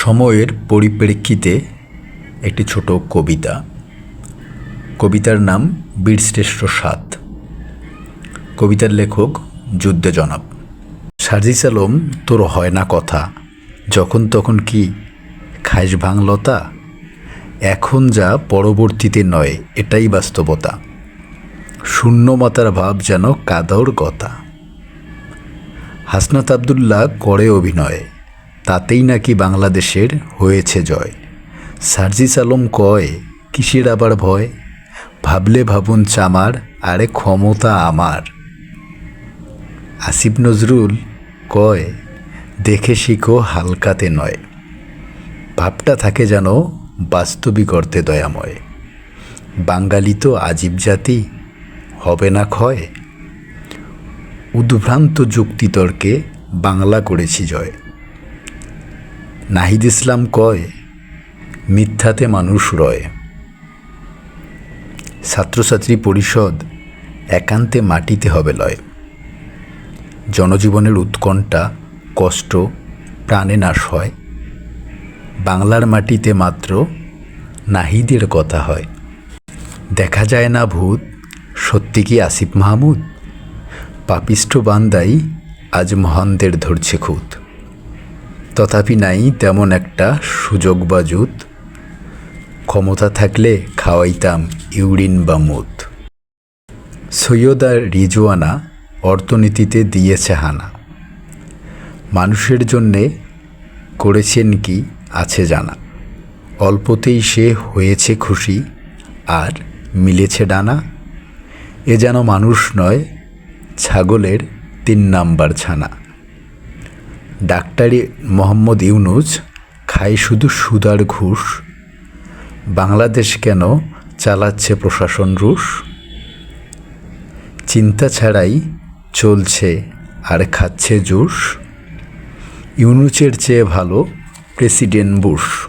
সময়ের পরিপ্রেক্ষিতে একটি ছোট কবিতা। কবিতার নাম বীরশ্রেষ্ঠ সাত। কবিতার লেখক যুদ্ধে জনাব। সার্জিস আলম, তোর হয় না কথা, যখন তখন কি খাইস ভাঙলতা? এখন যা পরবর্তীতে নয়, এটাই বাস্তবতা। শূন্য মাতার ভাব যেন কাদর গতা। হাসনাত আবদুল্লাহ করে অভিনয়, তাতেই নাকি বাংলাদেশের হয়েছে জয়। সার্জিস আলম কয়, কিসের আবার ভয়? ভাবলে ভাবুন চামার, আরে ক্ষমতা আমার। আসিফ নজরুল কয়, দেখে শিখো হালকাতে নয়। ভাবটা থাকে যেন বাস্তবিক অর্থে দয়াময়। বাঙালি তো আজীব জাতি, হবে না ক্ষয়। উদ্ভ্রান্ত যুক্তিতর্কে বাংলা করেছি জয়। নাহিদ ইসলাম কয়, মিথ্যাতে মানুষ রয়। ছাত্রছাত্রী পরিষদ, একান্তে মাটিতে হবে লয়। জনজীবনের উৎকণ্ঠা, কষ্ট প্রাণে নাশ হয়। বাংলার মাটিতে মাত্র নাহিদের কথা হয়। দেখা যায় না ভূত, সত্যি কি আসিফ মাহমুদ? পাপিষ্ঠ বান্দাই আজ মহানদের ধরছে খুঁত। তথাপি নাই তেমন একটা সুযোগ বা জুত, ক্ষমতা থাকলে খাওয়াইতাম ইউরিন বা মুত। সৈয়দা রিজওয়ানা অর্থনীতিতে দিয়েছে হানা। মানুষের জন্যে করেছেন কি আছে জানা। অল্পতেই সে হয়েছে খুশি, আর মিলেছে ডানা। এ যেন মানুষ নয়, ছাগলের ৩ নাম্বার ছানা। ডাক্তারি মোহাম্মদ ইউনুস খায় শুধু সুদার ঘুষ। বাংলাদেশ কেন চালাচ্ছে প্রশাসন রুশ? চিন্তা ছাড়াই চলছে আর খাচ্ছে জুস। ইউনুসের চেয়ে ভালো প্রেসিডেন্ট বুশ।